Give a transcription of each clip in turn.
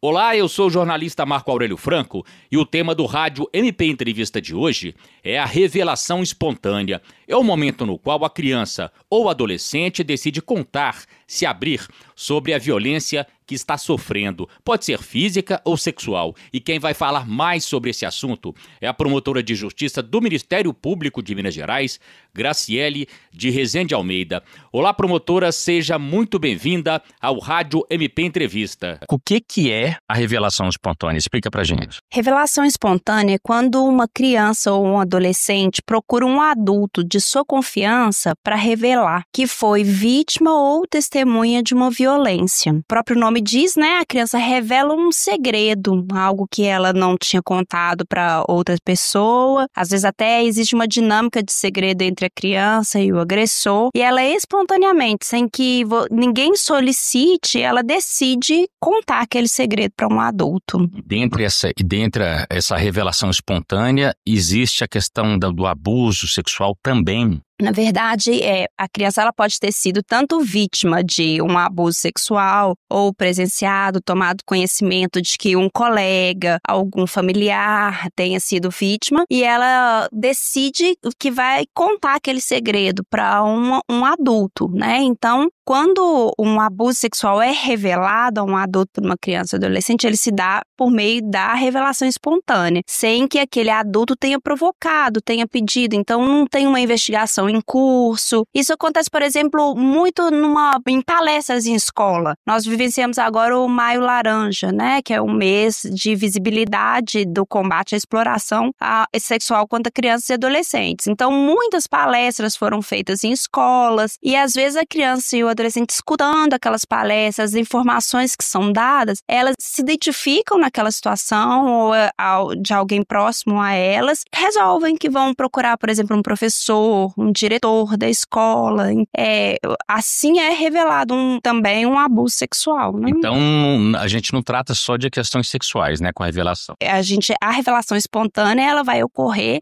Olá, eu sou o jornalista Marco Aurélio Franco e o tema do Rádio MP Entrevista de hoje é a revelação espontânea. É o momento no qual a criança ou adolescente decide contar, se abrir sobre a violência que está sofrendo. Pode ser física ou sexual. E quem vai falar mais sobre esse assunto é a promotora de justiça do Ministério Público de Minas Gerais, Graciele de Rezende Almeida. Olá, promotora, seja muito bem-vinda ao Rádio MP Entrevista. O que é a revelação espontânea? Explica pra gente. Revelação espontânea é quando uma criança ou um adolescente procura um adulto de sua confiança para revelar que foi vítima ou testemunha de uma violência. O próprio nome diz, né? A criança revela um segredo, algo que ela não tinha contado para outra pessoa. Às vezes até existe uma dinâmica de segredo entre a criança e o agressor. E ela espontaneamente, sem que ninguém solicite, ela decide contar aquele segredo para um adulto. Dentre essa revelação espontânea, existe a questão do abuso sexual também. Na verdade, a criança ela pode ter sido tanto vítima de um abuso sexual ou presenciado, tomado conhecimento de que um colega, algum familiar tenha sido vítima e ela decide que vai contar aquele segredo para um adulto, né? Então, quando um abuso sexual é revelado a um adulto por uma criança ou adolescente, ele se dá por meio da revelação espontânea, sem que aquele adulto tenha provocado, tenha pedido. Então, não tem uma investigação em curso. Isso acontece, por exemplo, muito em palestras em escola. Nós vivenciamos agora o Maio Laranja, né? Que é um mês de visibilidade do combate à exploração sexual contra crianças e adolescentes. Então, muitas palestras foram feitas em escolas e, às vezes, a criança e o adolescente escutando aquelas palestras, as informações que são dadas, elas se identificam naquela situação ou de alguém próximo a elas, resolvem que vão procurar, por exemplo, um professor, um diretor da escola. Assim é revelado também um abuso sexual, né? Então, a gente não trata só de questões sexuais, né, com a revelação. A revelação espontânea, ela vai ocorrer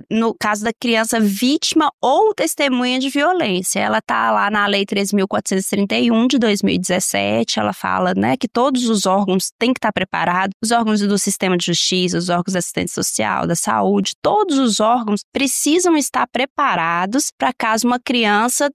no caso da criança vítima ou testemunha de violência. Ela está lá na Lei 3.431 de 2017, ela fala, né, que todos os órgãos têm que estar preparados, os órgãos do sistema de justiça, os órgãos da assistência social, da saúde, todos os órgãos precisam estar preparados para caso uma criança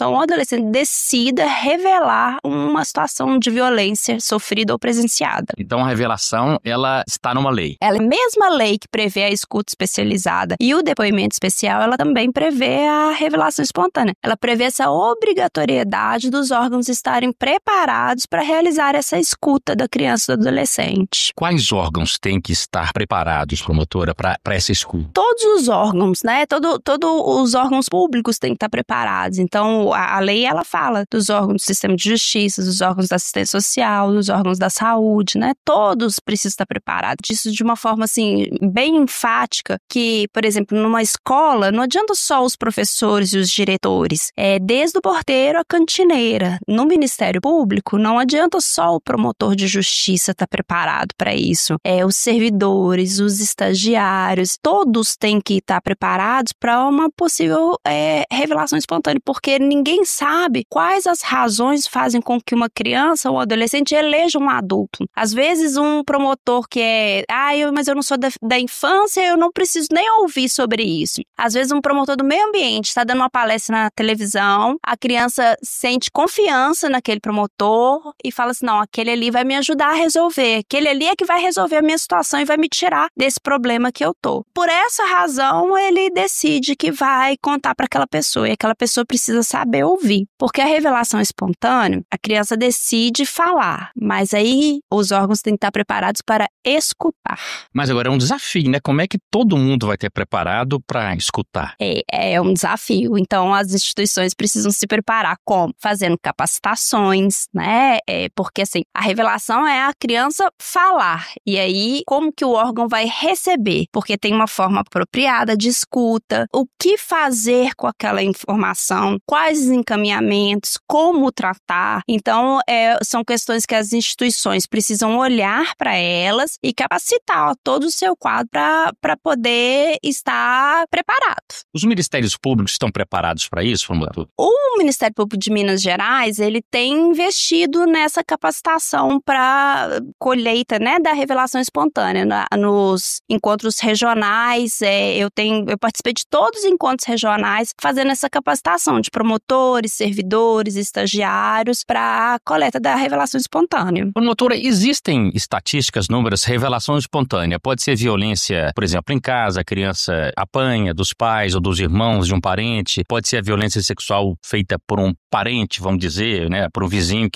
ou um adolescente decida revelar uma situação de violência sofrida ou presenciada. Então a revelação, ela está numa lei. Ela é a mesma lei que prevê a escuta especializada e o depoimento especial, ela também prevê a revelação espontânea. Ela prevê essa obrigatoriedade dos órgãos estarem preparados para realizar essa escuta da criança e do adolescente. Quais órgãos têm que estar preparados, promotora, para essa escuta? Todos os órgãos, né? Todos os órgãos públicos têm que estar preparados. Então, a lei, ela fala dos órgãos do sistema de justiça, dos órgãos da assistência social, dos órgãos da saúde, né? Todos precisam estar preparados. Isso de uma forma, assim, bem enfática, que, por exemplo, numa escola, não adianta só os professores e os diretores. Desde o porteiro à cantineira. No Ministério Público, não adianta só o promotor de justiça estar preparado para isso. Os servidores, os estagiários, todos têm que estar preparados para uma possível revelação espontânea, porque ninguém sabe quais as razões fazem com que uma criança ou um adolescente eleja um adulto. Às vezes um promotor que mas eu não sou da infância, eu não preciso nem ouvir sobre isso. Às vezes um promotor do meio ambiente está dando uma palestra na televisão, a criança sente confiança naquele promotor e fala assim, não, aquele ali vai me ajudar a resolver, aquele ali é que vai resolver a minha situação e vai me tirar desse problema que eu tô. Por essa razão, ele decide que vai contar para aquela pessoa e aquela pessoa precisa saber ouvir. Porque a revelação espontânea, a criança decide falar, mas aí os órgãos têm que estar preparados para escutar. Mas agora é um desafio, né? Como é que todo mundo vai estar preparado para escutar? É um desafio. Então, as instituições precisam se preparar como? Fazendo capacitações, né? Porque, assim, a revelação é a criança falar. E aí, como que o órgão vai receber? Porque tem uma forma apropriada de escuta. O que fazer com aquela informação, quais os encaminhamentos, como tratar. Então, são questões que as instituições precisam olhar para elas e capacitar todo o seu quadro para poder estar preparado. Os ministérios públicos estão preparados para isso, promotor? O Ministério Público de Minas Gerais, ele tem investido nessa capacitação para colheita, né, da revelação espontânea. Nos encontros regionais, eu participei de todos os encontros regionais fazendo essa capacitação de promotores, servidores, estagiários para a coleta da revelação espontânea. Promotora, existem estatísticas, números, revelação espontânea? Pode ser violência, por exemplo, em casa, a criança apanha dos pais ou dos irmãos de um parente, pode ser a violência sexual feita por um parente, vamos dizer, né, por um vizinho.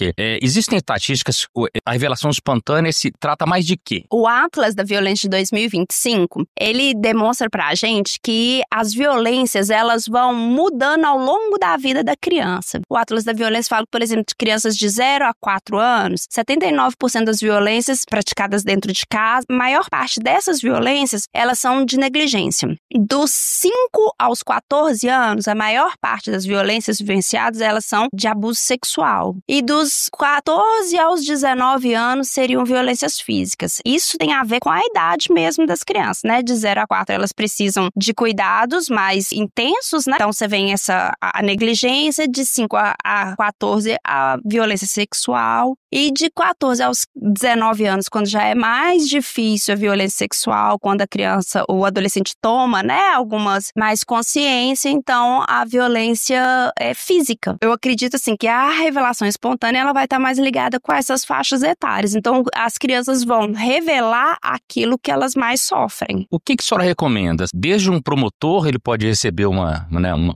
Existem estatísticas, a revelação espontânea se trata mais de quê? O Atlas da Violência de 2025, ele demonstra pra gente que as violências, elas vão mudando ao longo da vida da criança. O Atlas da Violência fala, por exemplo, de crianças de 0 a 4 anos, 79% das violências praticadas dentro de casa, a maior parte dessas violências, elas são de negligência. Dos 5 aos 14 anos, a maior parte das violências vivenciadas, elas são de abuso sexual. E dos 14 aos 19 anos seriam violências físicas. Isso tem a ver com a idade mesmo das crianças, né? De 0 a 4, elas precisam de cuidados mais intensos, né? Então, você vê a negligência, de 5 a 14, a violência sexual. E de 14 aos 19 anos, quando já é mais difícil a violência sexual, quando a criança ou o adolescente toma, né, algumas mais consciência, então a violência é física. Eu acredito, assim, que a revelação espontânea, ela vai estar mais ligada com essas faixas etárias. Então, as crianças vão revelar aquilo que elas mais sofrem. O que a senhora recomenda? Desde um promotor, ele pode receber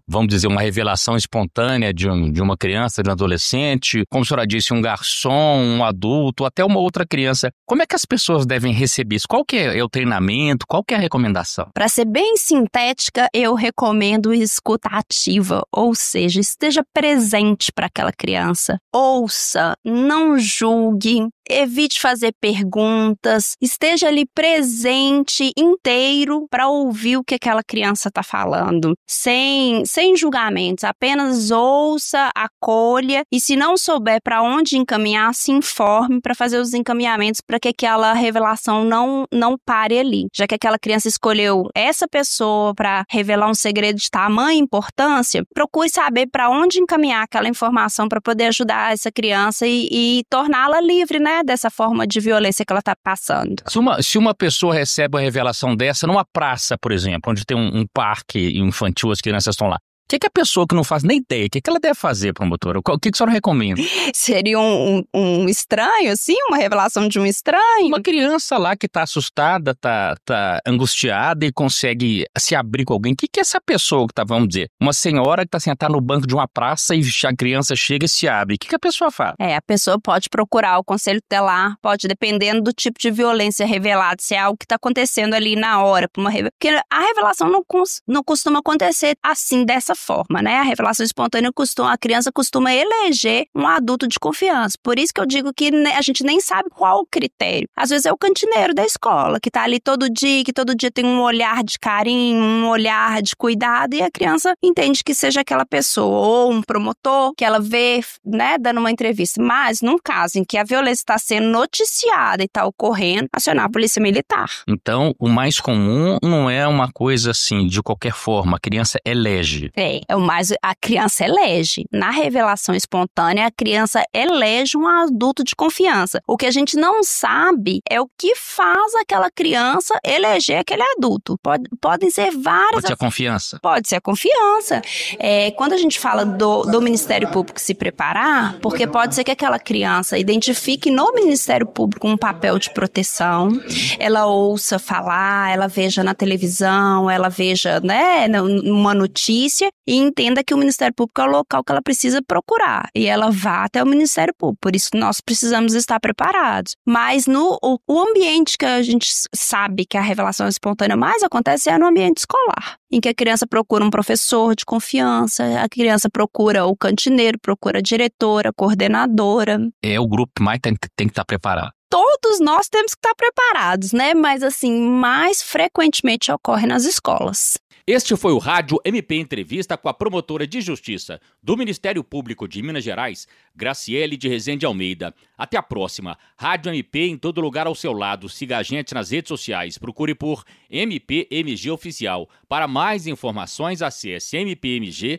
vamos dizer, uma revelação espontânea de uma criança, de um adolescente, como a senhora disse, um garçom, um adulto, até uma outra criança. Como é que as pessoas devem receber isso? Qual que é o treinamento? Qual que é a recomendação? Para ser bem sintética, eu recomendo escuta ativa, ou seja, esteja presente para aquela criança. Ouça, não julgue, evite fazer perguntas, esteja ali presente, inteiro, para ouvir o que aquela criança está falando. Sem julgamentos, apenas ouça, acolha, e se não souber para onde encaminhar, se informe para fazer os encaminhamentos para que aquela revelação não pare ali. Já que aquela criança escolheu essa pessoa para revelar um segredo de tamanha importância, procure saber para onde encaminhar aquela informação para poder ajudar essa criança e torná-la livre, né, dessa forma de violência que ela está passando. Se uma pessoa recebe uma revelação dessa numa praça, por exemplo, onde tem um parque infantil, as crianças estão lá, o que a pessoa que não faz nem ideia, o que ela deve fazer, promotora? O que a senhora recomenda? Seria um estranho, assim? Uma revelação de um estranho? Uma criança lá que tá assustada, tá angustiada e consegue se abrir com alguém. O que essa pessoa que tá, vamos dizer, uma senhora que tá sentada no banco de uma praça e a criança chega e se abre. O que a pessoa faz? A pessoa pode procurar o conselho tutelar, pode, dependendo do tipo de violência revelada, se é algo que tá acontecendo ali na hora. Porque a revelação não costuma acontecer assim, dessa forma, né? A revelação espontânea a criança costuma eleger um adulto de confiança. Por isso que eu digo que a gente nem sabe qual o critério. Às vezes é o cantineiro da escola, que tá ali todo dia, que todo dia tem um olhar de carinho, um olhar de cuidado, e a criança entende que seja aquela pessoa, ou um promotor, que ela vê, né, dando uma entrevista. Mas, num caso em que a violência está sendo noticiada e está ocorrendo, acionar a polícia militar. Então, o mais comum não é uma coisa assim, de qualquer forma, a criança elege. A criança elege. Na revelação espontânea, a criança elege um adulto de confiança. O que a gente não sabe é o que faz aquela criança eleger aquele adulto. Podem ser várias... Pode ser a confiança? Pode ser a confiança. Quando a gente fala do Ministério Público se preparar, porque pode ser que aquela criança identifique no Ministério Público um papel de proteção, ela ouça falar, ela veja na televisão, ela veja, né, uma notícia, e entenda que o Ministério Público é o local que ela precisa procurar, e ela vá até o Ministério Público. Por isso nós precisamos estar preparados. Mas o ambiente que a gente sabe que a revelação espontânea mais acontece é no ambiente escolar, em que a criança procura um professor de confiança, a criança procura o cantineiro, procura a diretora, a coordenadora. É o grupo que mais tem que estar preparado. Todos nós temos que estar preparados, né? Mas, assim, mais frequentemente ocorre nas escolas. Este foi o Rádio MP Entrevista com a promotora de Justiça do Ministério Público de Minas Gerais, Graciele de Rezende Almeida. Até a próxima. Rádio MP em todo lugar ao seu lado. Siga a gente nas redes sociais. Procure por MPMG Oficial. Para mais informações, acesse mpmg.mp.br.